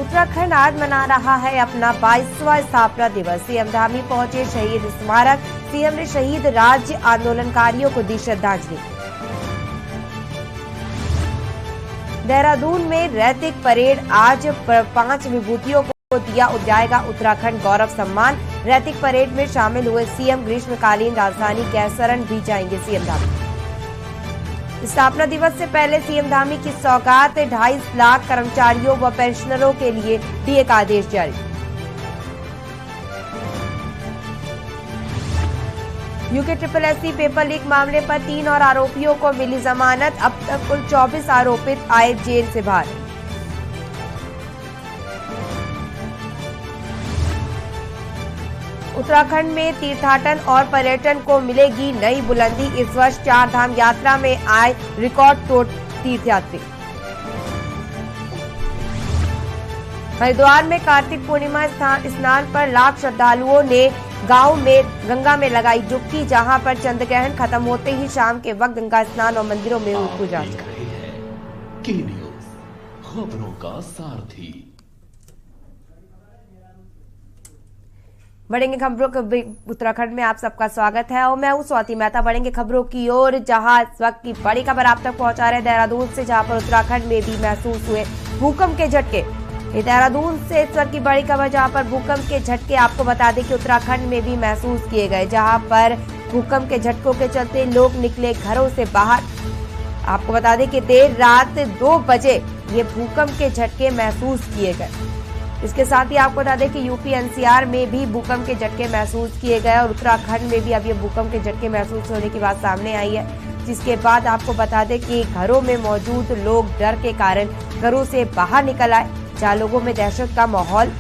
उत्तराखंड आज मना रहा है अपना 22वां स्थापना दिवस। सीएम धामी पहुंचे शहीद स्मारक। सीएम ने शहीद राज्य आंदोलनकारियों को दी श्रद्धांजलि। देहरादून में रैतिक परेड। आज 5 विभूतियों को दिया जाएगा उत्तराखंड गौरव सम्मान। रैतिक परेड में शामिल हुए सीएम। ग्रीष्मकालीन राजधानी कैसरन भी जाएंगे सीएम धामी। स्थापना दिवस से पहले सीएम धामी की सौगात। 2.5 लाख कर्मचारियों व पेंशनरों के लिए डीए का आदेश जारी। यूके SSSC पेपर लीक मामले पर 3 और आरोपियों को मिली जमानत। अब तक कुल 24 आरोपित आए जेल से बाहर। उत्तराखंड में तीर्थाटन और पर्यटन को मिलेगी नई बुलंदी। इस वर्ष 4 धाम यात्रा में आए रिकॉर्ड तोड़ तीर्थयात्री। हरिद्वार में कार्तिक पूर्णिमा स्नान पर लाख श्रद्धालुओं ने गांव में गंगा में लगाई डुबकी। जहां पर चंद्रग्रहण खत्म होते ही शाम के वक्त गंगा स्नान और मंदिरों में पूजा खबरों का सारथी। बढ़ेंगे खबरों के उत्तराखंड में आप सबका स्वागत है और मैं हूं स्वाति मेहता। बढ़ेंगे खबरों की ओर, जहां इस वक्त की बड़ी खबर आप तक पहुंचा रहे देहरादून से, जहां पर उत्तराखंड में भी महसूस हुए भूकंप के झटके। देहरादून से इस वक्त की बड़ी खबर, जहां पर भूकंप के झटके आपको बता दें कि उत्तराखंड में भी महसूस किए गए, जहां पर भूकंप के झटकों के चलते लोग निकले घरों से बाहर। आपको बता दें कि देर रात 2 बजे ये भूकंप के झटके महसूस किए गए। इसके साथ ही आपको बता दें कि यूपी NCR में भी भूकंप के झटके महसूस किए गए और उत्तराखंड में भी अब ये भूकंप के झटके महसूस होने की बात सामने आई है। जिसके बाद आपको बता दें कि घरों में मौजूद लोग डर के कारण घरों से बाहर निकल आए, जहां लोगों में दहशत का माहौल।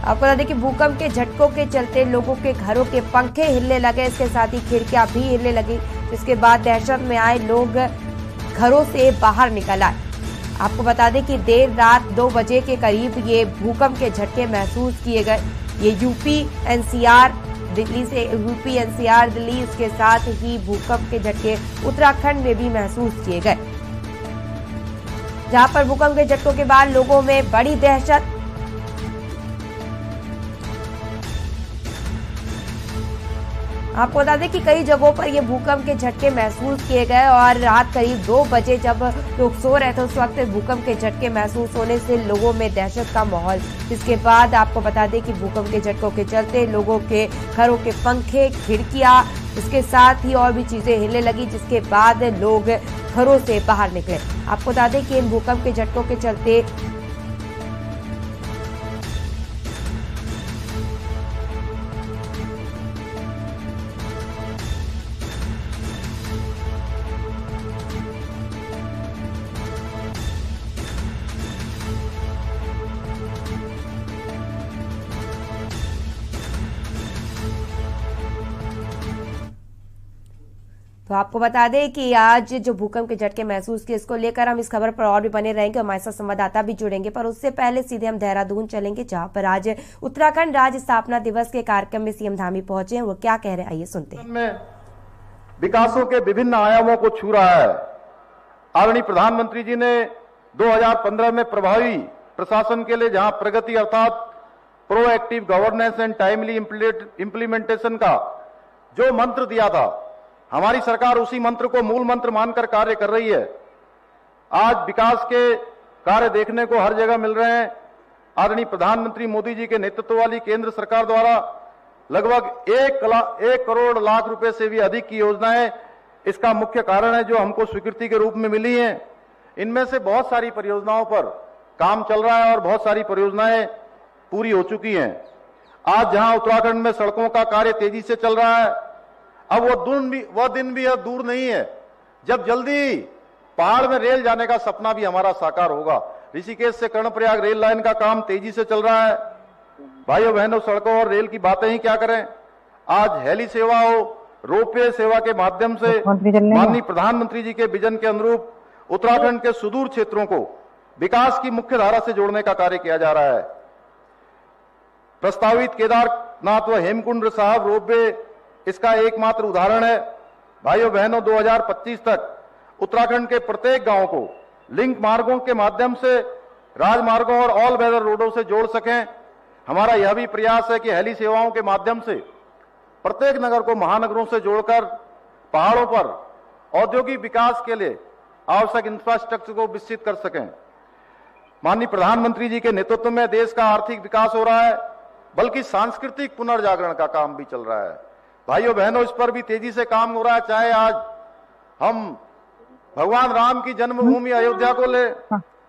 आपको बता दें कि भूकंप के झटकों के चलते लोगों के घरों के पंखे हिलने लगे, इसके साथ ही खिड़कियां भी हिलने लगी। जिसके बाद दहशत में आए लोग घरों से बाहर निकल आए। आपको बता दें कि देर रात 2 बजे के करीब ये भूकंप के झटके महसूस किए गए। ये यूपी NCR दिल्ली, इसके साथ ही भूकंप के झटके उत्तराखंड में भी महसूस किए गए, जहां पर भूकंप के झटकों के बाद लोगों में बड़ी दहशत। आपको बता दें कि कई जगहों पर ये भूकंप के झटके महसूस किए गए और रात करीब 2 बजे जब लोग सो रहे थे उस वक्त भूकंप के झटके महसूस होने से लोगों में दहशत का माहौल। इसके बाद आपको बता दें कि भूकंप के झटकों के चलते लोगों के घरों के पंखे, खिड़कियां, इसके साथ ही और भी चीजें हिलने लगी, जिसके बाद लोग घरों से बाहर निकले। आपको बता दें कि इन भूकंप के झटकों के चलते तो आपको बता दें कि आज जो भूकंप के झटके महसूस किए, इसको लेकर हम इस खबर पर और भी बने रहेंगे। हमारे साथ संवाददाता भी जुड़ेंगे, पर उससे पहले सीधे हम देहरादून चलेंगे, जहां पर आज उत्तराखंड राज्य स्थापना दिवस के कार्यक्रम में सीएम धामी पहुंचे हैं। वो क्या कह रहे हैं, आइए सुनते हैं। में विकासों के विभिन्न आयामों को छू रहा है। आदरणीय प्रधानमंत्री जी ने 2015 में प्रभावी प्रशासन के लिए जहां प्रगति अर्थात proactive governance and timely implementation का जो मंत्र दिया था, हमारी सरकार उसी मंत्र को मूल मंत्र मानकर कार्य कर रही है। आज विकास के कार्य देखने को हर जगह मिल रहे हैं। आदरणीय प्रधानमंत्री मोदी जी के नेतृत्व वाली केंद्र सरकार द्वारा लगभग 1 करोड़ लाख रुपए से भी अधिक की योजनाएं इसका मुख्य कारण है, जो हमको स्वीकृति के रूप में मिली हैं। इनमें से बहुत सारी परियोजनाओं पर काम चल रहा है और बहुत सारी परियोजनाएं पूरी हो चुकी हैं। आज जहां उत्तराखंड में सड़कों का कार्य तेजी से चल रहा है, अब वह दिन भी अब दूर नहीं है जब जल्दी पहाड़ में रेल जाने का सपना भी हमारा साकार होगा। ऋषिकेश से कर्णप्रयाग रेल लाइन का काम तेजी से चल रहा है। भाइयों बहनों, सड़कों और रेल की बातें ही क्या करें, आज हेली सेवा हो, रोपवे सेवा के माध्यम से माननीय प्रधानमंत्री जी के विजन के अनुरूप उत्तराखंड के सुदूर क्षेत्रों को विकास की मुख्य धारा से जोड़ने का कार्य किया जा रहा है। प्रस्तावित केदारनाथ व हेमकुंड साहब रोपवे इसका एकमात्र उदाहरण है। भाइयों बहनों, 2025 तक उत्तराखंड के प्रत्येक गांव को लिंक मार्गों के माध्यम से राजमार्गों और ऑल वेदर रोडों से जोड़ सकें। हमारा यह भी प्रयास है कि हेली सेवाओं के माध्यम से प्रत्येक नगर को महानगरों से जोड़कर पहाड़ों पर औद्योगिक विकास के लिए आवश्यक इंफ्रास्ट्रक्चर को विकसित कर सकें। माननीय प्रधानमंत्री जी के नेतृत्व में देश का आर्थिक विकास हो रहा है, बल्कि सांस्कृतिक पुनर्जागरण का काम भी चल रहा है। भाइयों बहनों, इस पर भी तेजी से काम हो रहा है। चाहे आज हम भगवान राम की जन्मभूमि अयोध्या को ले,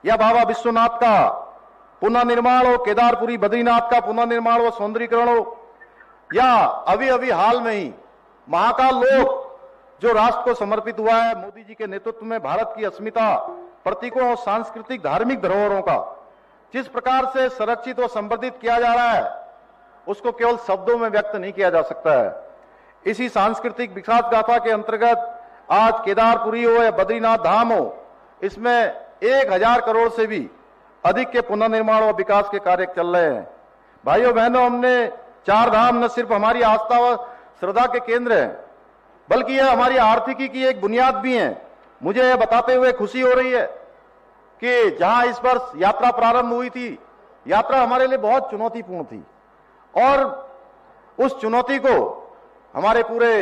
या बाबा विश्वनाथ का पुनर्निर्माण हो, केदारपुरी बद्रीनाथ का पुनर्निर्माण हो, सौंदर्यीकरण हो, या अभी अभी हाल में ही महाकाल लोक जो राष्ट्र को समर्पित हुआ है मोदी जी के नेतृत्व में, भारत की अस्मिता, प्रतीकों और सांस्कृतिक धार्मिक धरोहरों का जिस प्रकार से संरक्षित और संवर्धित किया जा रहा है, उसको केवल शब्दों में व्यक्त नहीं किया जा सकता है। इसी सांस्कृतिक विकास गाथा के अंतर्गत आज केदारपुरी हो या बद्रीनाथ धाम हो, इसमें 1000 करोड़ से भी अधिक के पुनर्निर्माण और विकास के कार्य चल रहे हैं। भाइयों बहनों, हमने 4 धाम न सिर्फ हमारी आस्था व श्रद्धा के केंद्र हैं, बल्कि यह हमारी आर्थिकी की एक बुनियाद भी है। मुझे यह बताते हुए खुशी हो रही है कि जहां इस वर्ष यात्रा प्रारंभ हुई थी, यात्रा हमारे लिए बहुत चुनौतीपूर्ण थी, और उस चुनौती को हमारे पूरे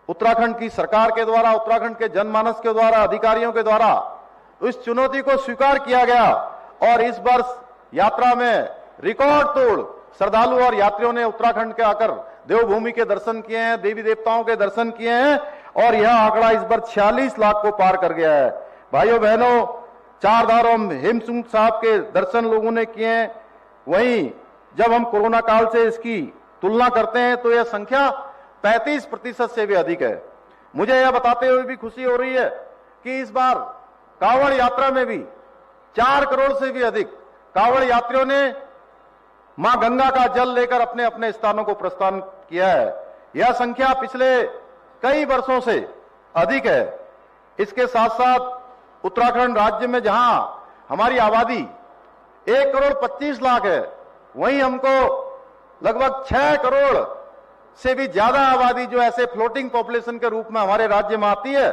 उत्तराखंड की सरकार के द्वारा, उत्तराखंड के जनमानस के द्वारा, अधिकारियों के द्वारा इस चुनौती को स्वीकार किया गया, और इस वर्ष यात्रा में रिकॉर्ड तोड़ श्रद्धालु और यात्रियों ने उत्तराखंड के आकर देवभूमि के दर्शन किए हैं, देवी देवताओं के दर्शन किए हैं, और यह आंकड़ा इस बार 46 लाख को पार कर गया है। भाइयों बहनों, 4 धाम हेमकुंड साहब के दर्शन लोगों ने किए हैं। वहीं जब हम कोरोना काल से इसकी तुलना करते हैं तो यह संख्या 35% से भी अधिक है। मुझे यह बताते हुए भी खुशी हो रही है कि इस बार कांवड़ यात्रा में भी 4 करोड़ से भी अधिक कांवड़ यात्रियों ने मां गंगा का जल लेकर अपने अपने स्थानों को प्रस्थान किया है। यह संख्या पिछले कई वर्षों से अधिक है। इसके साथ साथ उत्तराखंड राज्य में जहां हमारी आबादी 1 करोड़ 25 लाख है, वहीं हमको लगभग 6 करोड़ से भी ज्यादा आबादी जो ऐसे फ्लोटिंग पॉपुलेशन के रूप में हमारे राज्य में आती है,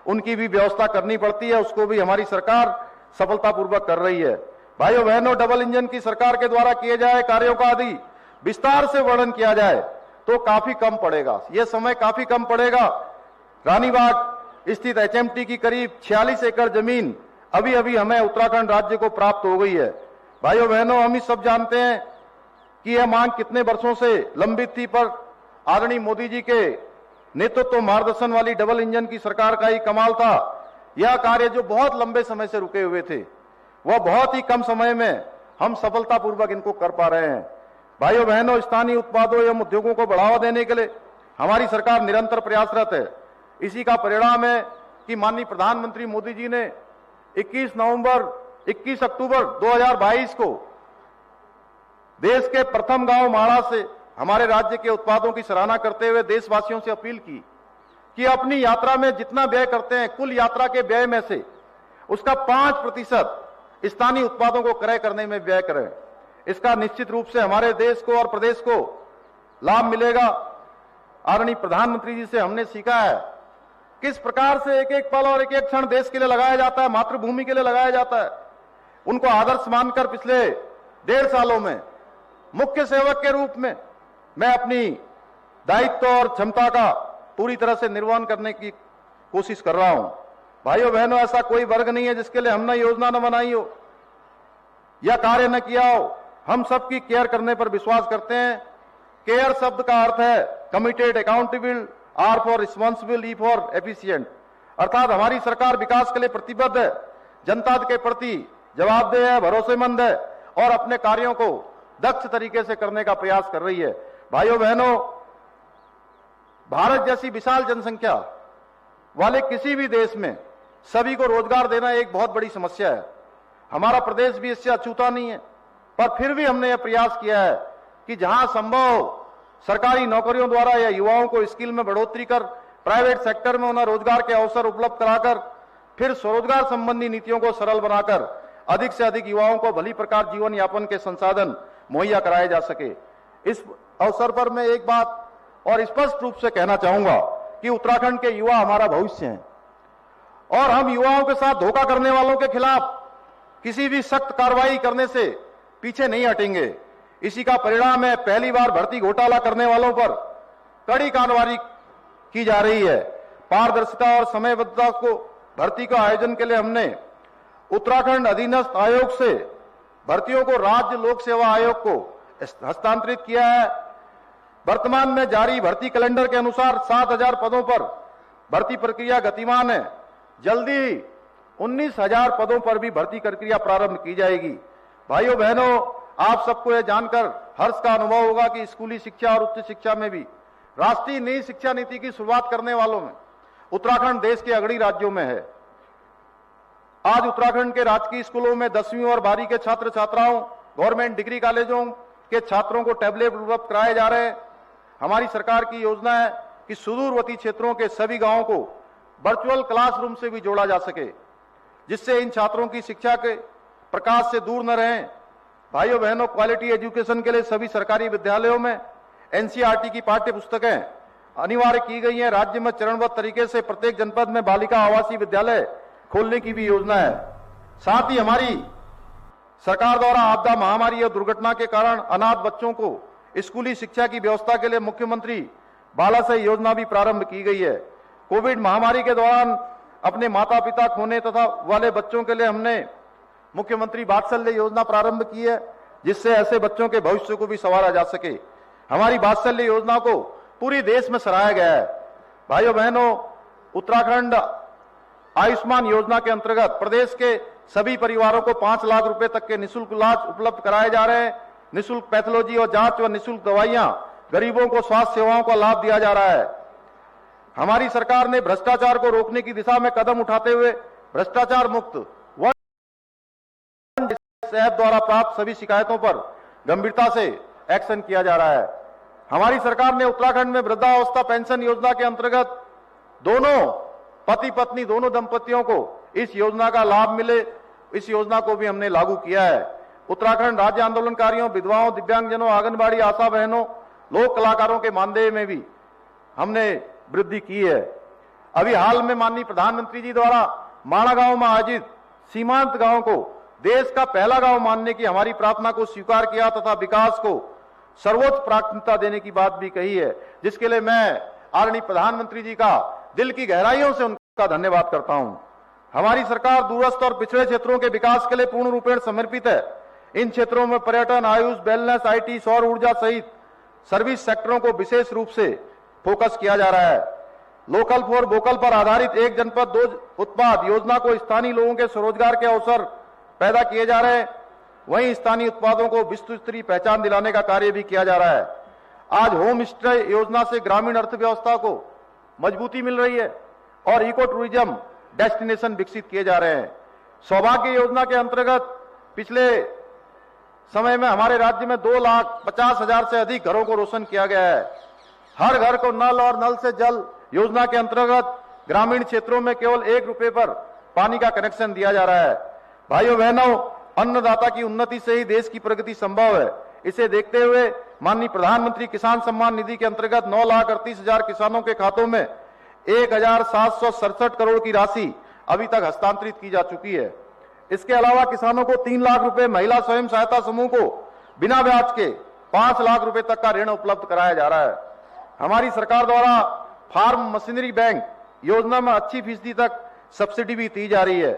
उनकी भी व्यवस्था करनी पड़ती है। उसको भी हमारी सरकार सफलतापूर्वक कर रही है। भाइयों बहनों, डबल इंजन की सरकार के द्वारा किए जाए कार्यों का यदि विस्तार से वर्णन किया जाए तो काफी कम पड़ेगा, यह समय काफी कम पड़ेगा। रानीबाग स्थित एचएमटी की करीब 46 एकड़ जमीन अभी अभी हमें उत्तराखंड राज्य को प्राप्त हो गई है। भाइयों बहनों, हम ही सब जानते हैं कि यह मांग कितने वर्षों से लंबित थी, पर आदरणीय मोदी जी के नेतृत्व मार्गदर्शन वाली डबल इंजन की सरकार का ही कमाल था। यह कार्य जो बहुत लंबे समय से रुके हुए थे, वह बहुत ही कम समय में हम सफलतापूर्वक इनको कर पा रहे हैं। भाइयों बहनों, स्थानीय उत्पादों एवं उद्योगों को बढ़ावा देने के लिए हमारी सरकार निरंतर प्रयासरत है। इसी का परिणाम है कि माननीय प्रधानमंत्री मोदी जी ने 21 अक्टूबर 2022 को देश के प्रथम गांव माड़ा से हमारे राज्य के उत्पादों की सराहना करते हुए देशवासियों से अपील की कि अपनी यात्रा में जितना व्यय करते हैं, कुल यात्रा के व्यय में से उसका 5% स्थानीय उत्पादों को क्रय करने में व्यय करें। इसका निश्चित रूप से हमारे देश को और प्रदेश को लाभ मिलेगा। आदरणीय प्रधानमंत्री जी से हमने सीखा है किस प्रकार से एक एक पल और एक एक क्षण देश के लिए लगाया जाता है, मातृभूमि के लिए लगाया जाता है। उनको आदर्श मानकर पिछले 1.5 सालों में मुख्य सेवक के रूप में मैं अपनी दायित्व और क्षमता का पूरी तरह से निर्वहन करने की कोशिश कर रहा हूं। भाइयों बहनों, ऐसा कोई वर्ग नहीं है जिसके लिए हमने योजना न बनाई हो या कार्य न किया हो। हम सबकी केयर करने पर विश्वास करते हैं। केयर शब्द का अर्थ है committed, accountable, R for responsible, E for efficient, अर्थात हमारी सरकार विकास के लिए प्रतिबद्ध है, जनता के प्रति जवाबदेह है, भरोसेमंद है और अपने कार्यों को दक्ष तरीके से करने का प्रयास कर रही है। भाइयों बहनों, भारत जैसी विशाल जनसंख्या वाले किसी भी देश में सभी को रोजगार देना एक बहुत बड़ी समस्या है। हमारा प्रदेश भी इससे अछूता नहीं है, पर फिर भी हमने यह प्रयास किया है कि जहां संभव सरकारी नौकरियों द्वारा या युवाओं को स्किल में बढ़ोतरी कर प्राइवेट सेक्टर में उन्हें रोजगार के अवसर उपलब्ध कराकर फिर स्वरोजगार संबंधी नीतियों को सरल बनाकर अधिक से अधिक युवाओं को भली प्रकार जीवन यापन के संसाधन मुहैया कराए जा सके। इस अवसर पर मैं एक बात और स्पष्ट रूप से कहना चाहूंगा कि उत्तराखंड के युवा हमारा भविष्य हैं और हम युवाओं के साथ धोखा करने वालों के खिलाफ किसी भी सख्त कार्रवाई करने से पीछे नहीं हटेंगे। इसी का परिणाम है पहली बार भर्ती घोटाला करने वालों पर कड़ी कार्रवाई की जा रही है। पारदर्शिता और समयबद्धता को भर्ती का आयोजन के लिए हमने उत्तराखंड अधीनस्थ आयोग से भर्तियों को राज्य लोक सेवा आयोग को हस्तांतरित किया है। वर्तमान में जारी भर्ती कैलेंडर के अनुसार 7,000 पदों पर भर्ती प्रक्रिया गतिमान है। जल्दी ही 19,000 पदों पर भी भर्ती प्रक्रिया प्रारंभ की जाएगी। भाइयों बहनों, आप सबको यह जानकर हर्ष का अनुभव होगा कि स्कूली शिक्षा और उच्च शिक्षा में भी राष्ट्रीय नई शिक्षा नीति की शुरुआत करने वालों में उत्तराखंड देश के अग्रणी राज्यों में है। आज उत्तराखंड के राजकीय स्कूलों में 10वीं और 12वीं के छात्र छात्राओं, गवर्नमेंट डिग्री कॉलेजों के छात्रों को टैबलेट उपलब्ध कराए जा रहे हैं। हमारी सरकार की योजना है कि सुदूरवर्ती क्षेत्रों के सभी गांवों को वर्चुअल क्लासरूम से भी जोड़ा जा सके, जिससे इन छात्रों की शिक्षा के प्रकाश से दूर न रहें। भाइयों बहनों, क्वालिटी एजुकेशन के लिए सभी सरकारी विद्यालयों में एनसीईआरटी की पाठ्य पुस्तकें अनिवार्य की गई हैं। राज्य में चरणबद्ध तरीके से प्रत्येक जनपद में बालिका आवासीय विद्यालय खोलने की भी योजना है। साथ ही हमारी सरकार द्वारा आपदा, महामारी और दुर्घटना के कारण अनाथ बच्चों को स्कूली शिक्षा की व्यवस्था के लिए मुख्यमंत्री बालासई योजना भी प्रारंभ की गई है। कोविड महामारी के दौरान अपने माता पिता खोने तथा वाले बच्चों के लिए हमने मुख्यमंत्री वात्सल्य योजना प्रारंभ की है, जिससे ऐसे बच्चों के भविष्य को भी संवारा जा सके। हमारी वात्सल्य योजना को पूरी देश में सराहा गया है। भाइयों बहनों, उत्तराखंड आयुष्मान योजना के अंतर्गत प्रदेश के सभी परिवारों को 5 लाख रुपए तक के निःशुल्क इलाज उपलब्ध कराए जा रहे हैं। निःशुल्क पैथोलॉजी और जांच व निःशुल्क दवाइयां, गरीबों को स्वास्थ्य सेवाओं का लाभ दिया जा रहा है। हमारी सरकार ने भ्रष्टाचार को रोकने की दिशा में कदम उठाते हुए भ्रष्टाचार मुक्त ऐप द्वारा प्राप्त सभी शिकायतों पर गंभीरता से एक्शन किया जा रहा है। हमारी सरकार ने उत्तराखंड में वृद्धावस्था पेंशन योजना के अंतर्गत दोनों पति पत्नी दोनों दंपतियों को इस योजना का लाभ मिले, इस योजना को भी हमने लागू किया है। उत्तराखंड राज्य आंदोलनकारियों, विधवाओं, दिव्यांगजनों, आंगनबाड़ी आशा बहनों, लोक कलाकारों के मानदेय में भी हमने वृद्धि की है। अभी हाल में माननीय प्रधानमंत्री जी द्वारा माणा गांव में आयोजित सीमांत गांव को देश का पहला गांव मानने की हमारी प्रार्थना को स्वीकार किया तथा विकास को सर्वोच्च प्राथमिकता देने की बात भी कही है, जिसके लिए मैं आदरणीय प्रधानमंत्री जी का दिल की गहराइयों से उनका धन्यवाद करता हूं। हमारी सरकार दूरस्थ और पिछड़े क्षेत्रों के विकास के लिए पूर्ण रूपेण समर्पित है। इन क्षेत्रों में पर्यटन, आयुष, वेलनेस, आईटी, सौर ऊर्जा सहित सर्विस सेक्टरों को विशेष रूप से फोकस किया जा रहा है। लोकल फॉर वोकल पर आधारित एक जनपद दो उत्पाद योजना को स्थानीय लोगों के स्वरोजगार के अवसर पैदा किए जा रहे हैं। वहीं स्थानीय उत्पादों को विश्व स्तरीय पहचान दिलाने का कार्य भी किया जा रहा है। आज होम स्टे योजना से ग्रामीण अर्थव्यवस्था को मजबूती मिल रही है और इको टूरिज्म डेस्टिनेशन विकसित किए जा रहे हैं। सौभाग्य योजना के अंतर्गत पिछले समय में हमारे राज्य में 2,50,000 से अधिक घरों को रोशन किया गया है। हर घर को नल और नल से जल योजना के अंतर्गत ग्रामीण क्षेत्रों में केवल 1 रुपए पर पानी का कनेक्शन दिया जा रहा है। भाइयों बहनों, अन्नदाता की उन्नति से ही देश की प्रगति संभव है। इसे देखते हुए माननीय प्रधानमंत्री किसान सम्मान निधि के अंतर्गत 9,38,000 किसानों के खातों में 1,767 करोड़ की राशि अभी तक हस्तांतरित की जा चुकी है। इसके अलावा किसानों को 3 लाख रुपए, महिला स्वयं सहायता समूह को बिना ब्याज के 5 लाख रुपए तक का ऋण उपलब्ध कराया जा रहा है। हमारी सरकार द्वारा फार्म मशीनरी बैंक योजना में अच्छी फीसदी तक सब्सिडी भी दी जा रही है।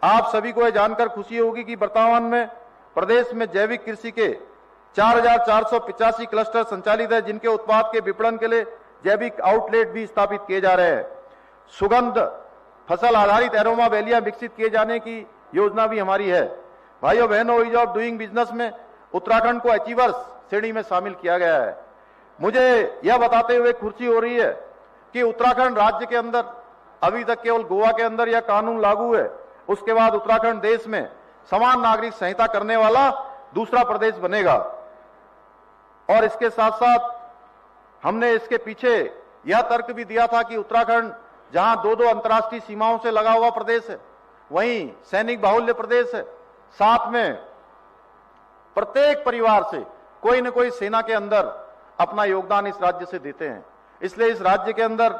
आप सभी को यह जानकर खुशी होगी कि वर्तमान में प्रदेश में जैविक कृषि के 4,485 क्लस्टर संचालित है, जिनके उत्पाद के विपणन के लिए जैविक आउटलेट भी स्थापित किए जा रहे हैं। सुगंध फसल आधारित एरोमा वैलियां विकसित किए जाने की योजना भी हमारी है। भाइयों बहनों, ईज ऑफ डूइंग बिजनेस में उत्तराखंड को अचीवर्स श्रेणी में शामिल किया गया है। मुझे यह बताते हुए खुशी हो रही है कि उत्तराखंड राज्य के अंदर अभी तक केवल गोवा के अंदर यह कानून लागू है। उसके बाद उत्तराखंड देश में समान नागरिक संहिता करने वाला दूसरा प्रदेश बनेगा। और इसके साथ साथ हमने इसके पीछे यह तर्क भी दिया था कि उत्तराखंड जहां 2-2 अंतर्राष्ट्रीय सीमाओं से लगा हुआ प्रदेश है, वहीं सैनिक बाहुल्य प्रदेश है, साथ में प्रत्येक परिवार से कोई न कोई सेना के अंदर अपना योगदान इस राज्य से देते हैं। इसलिए इस राज्य के अंदर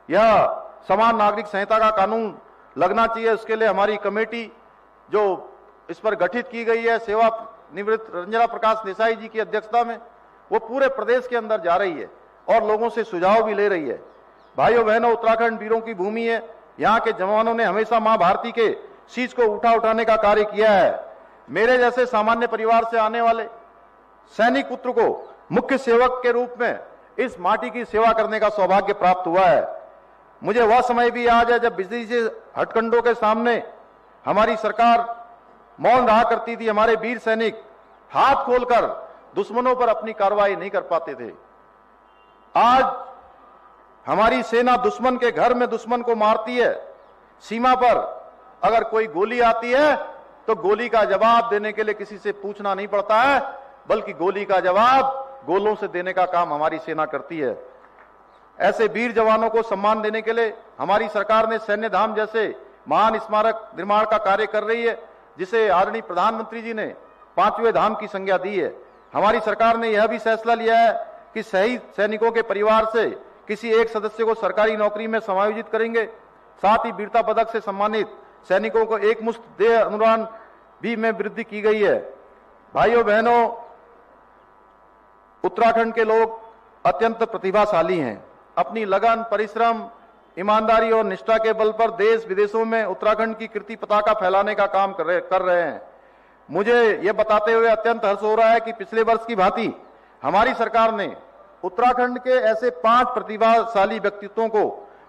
यह समान नागरिक संहिता का कानून लगना चाहिए। उसके लिए हमारी कमेटी जो इस पर गठित की गई है सेवा निवृत्त रंजना प्रकाश देसाई जी की अध्यक्षता में, वो पूरे प्रदेश के अंदर जा रही है और लोगों से सुझाव भी ले रही है। भाइयों बहनों, उत्तराखंड वीरों की भूमि है। यहाँ के जवानों ने हमेशा मां भारती के शीश को उठाने का कार्य किया है। मेरे जैसे सामान्य परिवार से आने वाले सैनिक पुत्र को मुख्य सेवक के रूप में इस माटी की सेवा करने का सौभाग्य प्राप्त हुआ है। मुझे वह समय भी याद है जब बिजली से हथकंडों के सामने हमारी सरकार मौन रहा करती थी। हमारे वीर सैनिक हाथ खोलकर दुश्मनों पर अपनी कार्रवाई नहीं कर पाते थे। आज हमारी सेना दुश्मन के घर में दुश्मन को मारती है। सीमा पर अगर कोई गोली आती है तो गोली का जवाब देने के लिए किसी से पूछना नहीं पड़ता है, बल्कि गोली का जवाब गोलों से देने का काम हमारी सेना करती है। ऐसे वीर जवानों को सम्मान देने के लिए हमारी सरकार ने सैन्य धाम जैसे महान स्मारक निर्माण का कार्य कर रही है, जिसे आदरणीय प्रधानमंत्री जी ने 5वें धाम की संज्ञा दी है। हमारी सरकार ने यह भी फैसला लिया है कि शहीद सैनिकों के परिवार से किसी एक सदस्य को सरकारी नौकरी में समायोजित करेंगे। साथ ही वीरता पदक से सम्मानित सैनिकों को एक मुश्त देय अनुदान भी में वृद्धि की गई है। भाइयों बहनों, उत्तराखंड के लोग अत्यंत प्रतिभाशाली हैं। अपनी लगन, परिश्रम, ईमानदारी और निष्ठा के बल पर देश विदेशों में उत्तराखंड की कीर्ति पताका फैलाने का काम कर रहे हैं। मुझे यह बताते हुए अत्यंत हर्ष हो रहा है कि पिछले वर्ष की भांति हमारी सरकार ने उत्तराखंड के ऐसे 5 प्रतिभाशाली व्यक्तित्वों को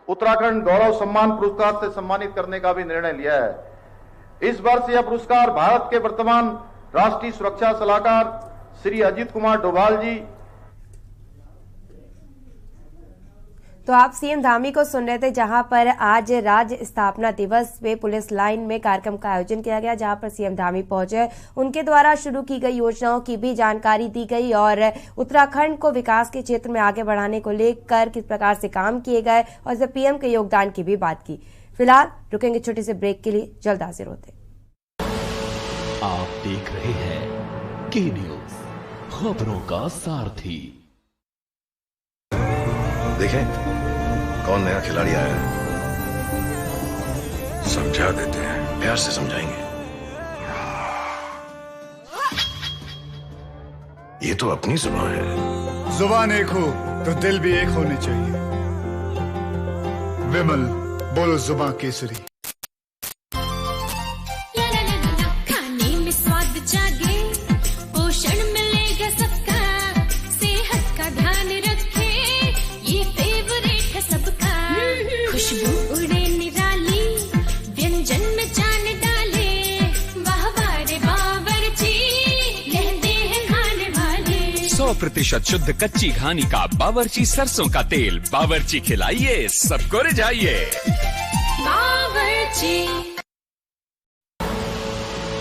उत्तराखंड गौरव सम्मान पुरस्कार से सम्मानित करने का भी निर्णय लिया है। इस वर्ष यह पुरस्कार भारत के वर्तमान राष्ट्रीय सुरक्षा सलाहकार श्री अजीत कुमार डोभाल जी। तो आप सीएम धामी को सुन रहे थे, जहां पर आज राज्य स्थापना दिवस पे पुलिस लाइन में कार्यक्रम का आयोजन किया गया, जहां पर सीएम धामी पहुंचे। उनके द्वारा शुरू की गई योजनाओं की भी जानकारी दी गई और उत्तराखंड को विकास के क्षेत्र में आगे बढ़ाने को लेकर किस प्रकार से काम किए गए और जब पीएम के योगदान की भी बात की। फिलहाल रुकेंगे छोटे से ब्रेक के लिए, जल्द हाजिर होते। आप देख रहे हैं के न्यूज, खबरों का सारथी। देखें कौन नया खिलाड़ी आया है, समझा देते हैं, प्यार से समझाएंगे। ये तो अपनी जुबान है। जुबान एक हो तो दिल भी एक होने चाहिए। विमल बोलो जुबान केसरी। खाने में स्वाद जागे, पोषण मिलेगा सबका, सेहत का ध्यान रखे, ये फेवरेट है सबका। खुशबू उड़े निराली, व्यंजन में जान डाले, वाह वाह रे बावर्ची, कहते हैं खाने वाले। 100% शुद्ध कच्ची घानी का बावर्ची सरसों का तेल, बावर्ची खिलाइए सबको रिझाइए। बावर्ची।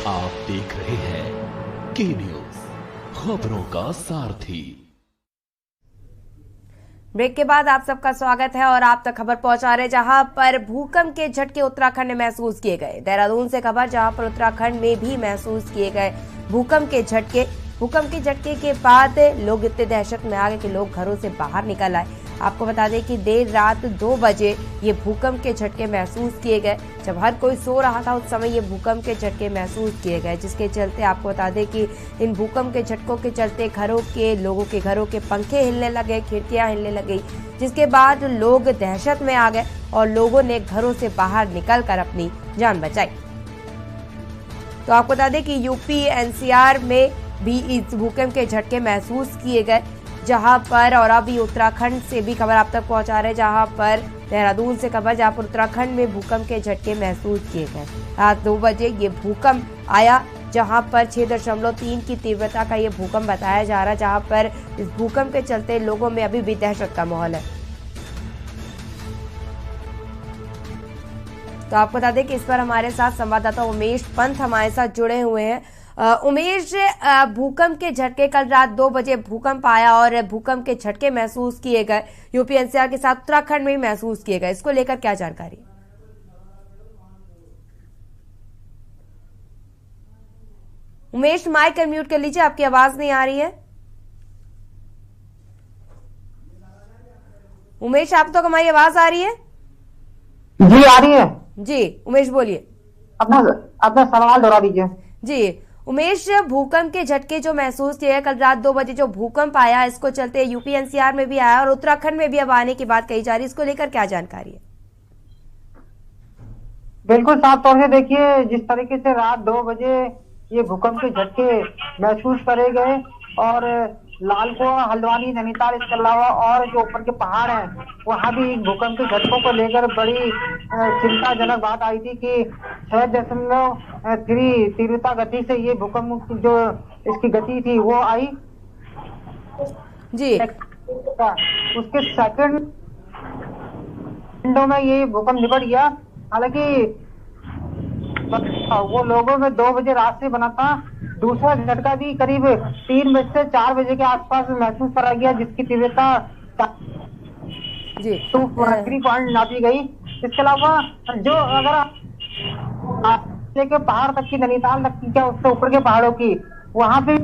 आप देख रहे हैं के न्यूज, खबरों का सारथी। ब्रेक के बाद आप सबका स्वागत है और आप तक खबर पहुंचा रहे जहां पर भूकंप के झटके उत्तराखंड में महसूस किए गए। देहरादून से खबर, जहां पर उत्तराखंड में भी महसूस किए गए भूकंप के झटके। भूकंप के झटके के बाद लोग इतने दहशत में आ गए कि लोग घरों से बाहर निकल आए। आपको बता दें कि देर रात 2 बजे ये भूकंप के झटके महसूस किए गए। जब हर कोई सो रहा था उस समय ये भूकंप के झटके महसूस किए गए, जिसके चलते आपको बता दें कि इन भूकंप के झटकों के चलते लोगों के घरों के पंखे हिलने लगे, खिड़कियां हिलने लगी, जिसके बाद लोग दहशत में आ गए और लोगों ने घरों से बाहर निकलकर अपनी जान बचाई। तो आपको बता दें कि यूपी एनसीआर में भी इस भूकंप के झटके महसूस किए गए, जहां पर और अभी उत्तराखंड से भी खबर आप तक पहुंचा रहे, जहां पर देहरादून से खबर, जहां पर उत्तराखंड में भूकंप के झटके महसूस किए गए। रात 2 बजे ये भूकंप आया, जहां पर 6.3 की तीव्रता का ये भूकंप बताया जा रहा है, जहां पर इस भूकंप के चलते लोगों में अभी भी दहशत का माहौल है। तो आपको बता दें कि इस पर हमारे साथ संवाददाता उमेश पंत हमारे साथ जुड़े हुए हैं। उमेश, भूकंप के झटके, कल रात 2 बजे भूकंप आया और भूकंप के झटके महसूस किए गए, यूपी एनसीआर के साथ उत्तराखंड में भी महसूस किए गए, इसको लेकर क्या जानकारी? उमेश, माइक अनम्यूट कर लीजिए, आपकी आवाज नहीं आ रही है। उमेश, आप तो हमारी आवाज आ रही है? जी आ रही है। जी उमेश बोलिए। अपना सवाल दोहरा दीजिए। जी उमेश, भूकंप के झटके जो महसूस किए कल रात 2 बजे जो भूकंप आया, इसको चलते यूपी एनसीआर में भी आया और उत्तराखंड में भी अब आने की बात कही जा रही है, इसको लेकर क्या जानकारी है? बिल्कुल साफ तौर से देखिए, जिस तरीके से रात 2 बजे ये भूकंप के झटके महसूस करे गए और लालकुआं, हल्द्वानी, नैनीताल, इसके अलावा और जो ऊपर के पहाड़ हैं वहां भी भूकंप के झटकों को लेकर बड़ी चिंताजनक बात आई थी कि 6.3 तीव्रता गति से ये भूकंप जो इसकी गति थी वो आई जी। उसके सेकंडों में ये भूकंप निपट गया। हालांकि वो लोगों में 2 बजे रात से बना था। दूसरा झटका भी करीब 3 बजे से 4 बजे के आसपास महसूस करा गया, जिसकी तीव्रता 3 पॉइंट नापी गई। इसके अलावा जो अगर के पहाड़ तक की, नैनीताल तक की, क्या उससे ऊपर के पहाड़ों की, वहां पे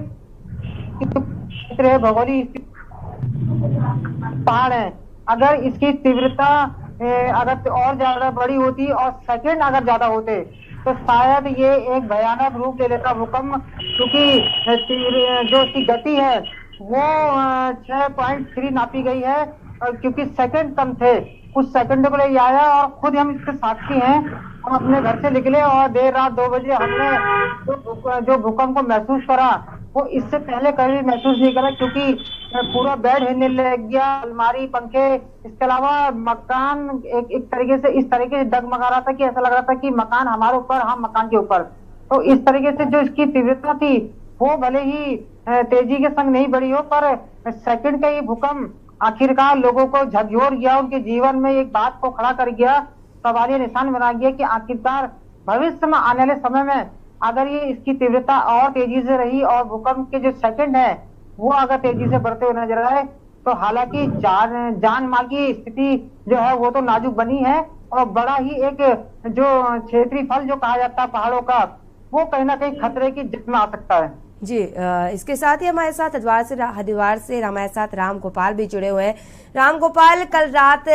भौगोलिक पहाड़ है। अगर इसकी तीव्रता अगर और ज्यादा बड़ी होती और सेकंड अगर ज्यादा होते तो शायद ये एक भयानक रूप ले लेता भूकंप, क्योंकि जो इसकी गति है वो 6.3 नापी गई है और क्योंकि सेकंड कम थे, कुछ सेकंडों के लिए आया और खुद हम इसके साक्षी हैं। हम अपने घर से निकले और देर रात 2 बजे हमने जो भूकंप को महसूस करा वो इससे पहले कभी महसूस नहीं करा, क्योंकि पूरा बेड हिलने लग गया, अलमारी, पंखे, इसके अलावा मकान एक तरीके से इस तरीके से डगमगा रहा था कि ऐसा लग रहा था कि मकान हमारे ऊपर, हम मकान के ऊपर। तो इस तरीके से जो इसकी तीव्रता थी वो भले ही तेजी के संग नहीं बढ़ी हो, पर सेकंड का ये भूकंप आखिरकार लोगों को झकझोर गया, उनके जीवन में एक बात को खड़ा कर गया, सवालिया निशान बना गया कि आखिरकार भविष्य में आने वाले समय में अगर ये इसकी तीव्रता और तेजी से रही और भूकंप के जो सेकंड है वो अगर तेजी से बढ़ते हुए नजर आए तो हालांकि जान माल की स्थिति जो है वो तो नाजुक बनी है और बड़ा ही एक जो क्षेत्रीय फल जो कहा जाता है पहाड़ों का, वो कहीं ना कहीं खतरे की जिद में आ सकता है। जी इसके साथ ही हमारे साथ हरिद्वार से हमारे साथ राम गोपाल भी जुड़े हुए हैं। राम गोपाल, कल रात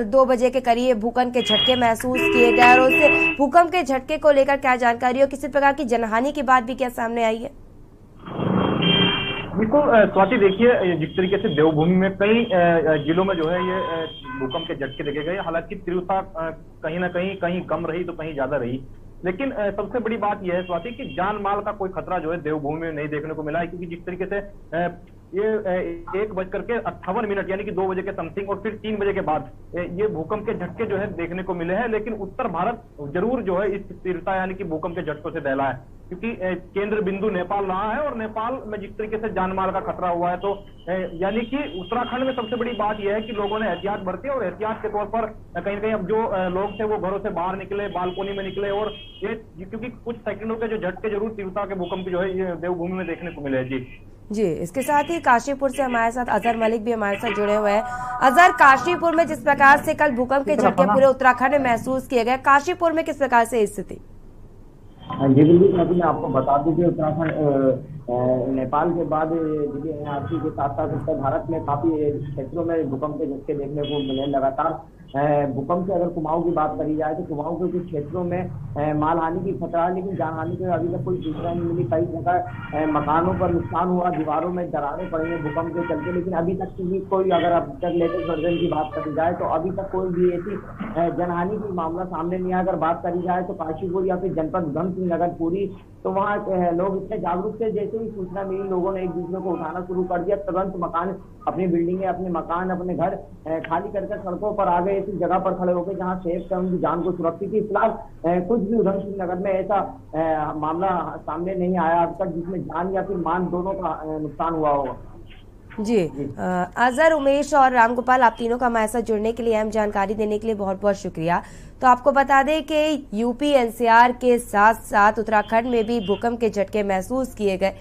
2 बजे के करीब भूकंप के झटके महसूस किए गए और उस भूकंप के झटके को लेकर क्या जानकारी हो, किसी प्रकार की जनहानि की बात भी क्या सामने आई है? बिल्कुल स्वाति, देखिए जिस तरीके से देवभूमि में कई जिलों में जो है ये भूकंप के झटके देखे गए, हालांकि तीव्रता कहीं ना कहीं कम रही तो कहीं ज्यादा रही, लेकिन सबसे बड़ी बात यह है स्वाति कि जान माल का कोई खतरा जो है देवभूमि में नहीं देखने को मिला है, क्योंकि जिस तरीके से ये 1:58 यानी कि 2 बजे के समथिंग और फिर 3 बजे के बाद ये भूकंप के झटके जो है देखने को मिले हैं, लेकिन उत्तर भारत जरूर जो है इस तीव्रता यानी कि भूकंप के झटकों से दहला है, क्योंकि केंद्र बिंदु नेपाल रहा है और नेपाल में जिस तरीके से जानमाल का खतरा हुआ है, तो यानी कि उत्तराखंड में सबसे बड़ी बात यह है कि लोगों ने एहतियात बरती और एहतियात के तौर पर कहीं ना कहीं अब जो लोग थे वो घरों से बाहर निकले, बालकोनी में निकले और ये क्योंकि कुछ सेकंडों के जो झटके जरूर तीव्रता के भूकंप जो है ये देवभूमि में देखने को मिले हैं। जी इसके साथ ही काशीपुर से हमारे साथ अजहर मलिक भी हमारे साथ जुड़े हुए हैं। अजहर, काशीपुर में जिस प्रकार से कल भूकंप के झटके पूरे उत्तराखंड में महसूस किए गए, काशीपुर में किस प्रकार से स्थिति? जी बिल्कुल, अभी मैं आपको बता दूं कि उत्तराखंड नेपाल के बाद NRC के साथ साथ उत्तर भारत में काफी क्षेत्रों में भूकंप के झटके देखने को मिले। लगातार भूकंप से अगर कुमाऊं की बात करी जाए तो कुमाऊं के कुछ क्षेत्रों में माल हानि की खतरा है, लेकिन जान हानि का अभी तक कोई सूचना नहीं मिली। कई जगह मकानों पर नुकसान हुआ, दीवारों में दरारें पड़ी हैं भूकंप के चलते, लेकिन अभी तक की कोई, अगर अब तक लेटेस्ट वर्जन की बात करी जाए तो अभी तक कोई भी ऐसी जनहानि की मामला सामने नहीं आया। अगर बात करी जाए तो काशीपुर या फिर जनपद उधम सिंह नगर पुरी, तो वहाँ लोग इतने जागरूक थे, जैसे ही सूचना मिली लोगों ने एक दूसरे को उठाना शुरू कर दिया, तुरंत मकान, अपनी बिल्डिंगें, अपने मकान, अपने घर खाली करके सड़कों पर आ गए, ऐसी जगह पर खड़े होकर जहाँ सेफ थे, उनकी जान को सुरक्षित थी। फिलहाल कुछ भी उधम सिंह नगर में ऐसा मामला सामने नहीं आया अब तक जिसमें जान या फिर मान दोनों का नुकसान हुआ होगा। जी अजहर, उमेश और रामगोपाल, आप तीनों का हमारे साथ जुड़ने के लिए, अहम जानकारी देने के लिए बहुत बहुत शुक्रिया। तो आपको बता दें कि यूपी एनसीआर के साथ साथ उत्तराखंड में भी भूकंप के झटके महसूस किए गए।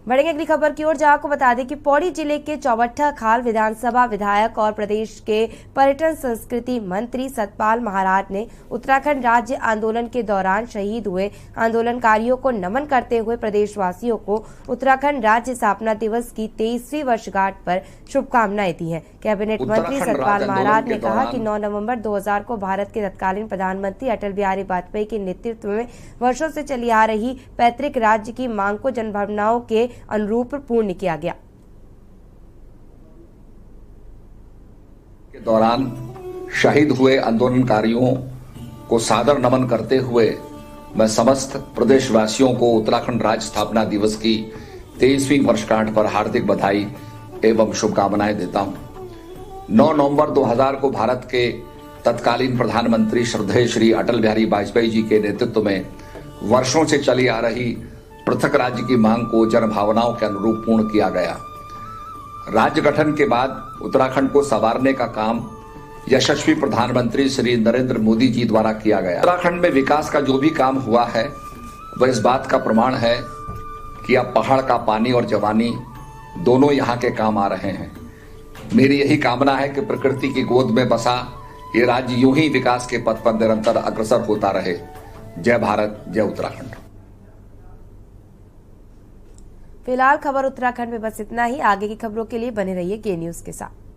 बढ़ेंगे अगली खबर की ओर, जहां आपको बता दें कि पौड़ी जिले के चौबट्टा खाल विधानसभा विधायक और प्रदेश के पर्यटन संस्कृति मंत्री सतपाल महाराज ने उत्तराखंड राज्य आंदोलन के दौरान शहीद हुए आंदोलनकारियों को नमन करते हुए प्रदेशवासियों को उत्तराखंड राज्य स्थापना दिवस की 23वीं वर्षगांठ पर शुभकामनाएं दी हैं। कैबिनेट मंत्री सतपाल महाराज ने कहा कि 9 नवंबर 2000 को भारत के तत्कालीन प्रधानमंत्री अटल बिहारी वाजपेयी के नेतृत्व में वर्षों से चली आ रही पैतृक राज्य की मांग को जनभावनाओं के अनुरूप पूर्ण किया गया। के दौरान शहीद हुए आंदोलनकारियों को सादर नमन करते हुए मैं समस्त प्रदेशवासियों को उत्तराखंड राज्य स्थापना दिवस की 23वीं वर्षगांठ पर हार्दिक बधाई एवं शुभकामनाएं देता हूं। 9 नवंबर 2000 को भारत के तत्कालीन प्रधानमंत्री श्रद्धेय श्री अटल बिहारी वाजपेयी जी के नेतृत्व में वर्षों से चली आ रही पृथक राज्य की मांग को जनभावनाओं के अनुरूप पूर्ण किया गया। राज्य गठन के बाद उत्तराखंड को संवारने का काम यशस्वी प्रधानमंत्री श्री नरेंद्र मोदी जी द्वारा किया गया। उत्तराखंड में विकास का जो भी काम हुआ है वह इस बात का प्रमाण है कि अब पहाड़ का पानी और जवानी दोनों यहाँ के काम आ रहे हैं। मेरी यही कामना है कि प्रकृति की गोद में बसा ये राज्य यूं ही विकास के पथ पर निरंतर अग्रसर होता रहे। जय भारत, जय उत्तराखंड। फिलहाल खबर उत्तराखंड में बस इतना ही। आगे की खबरों के लिए बने रहिए के न्यूज के साथ।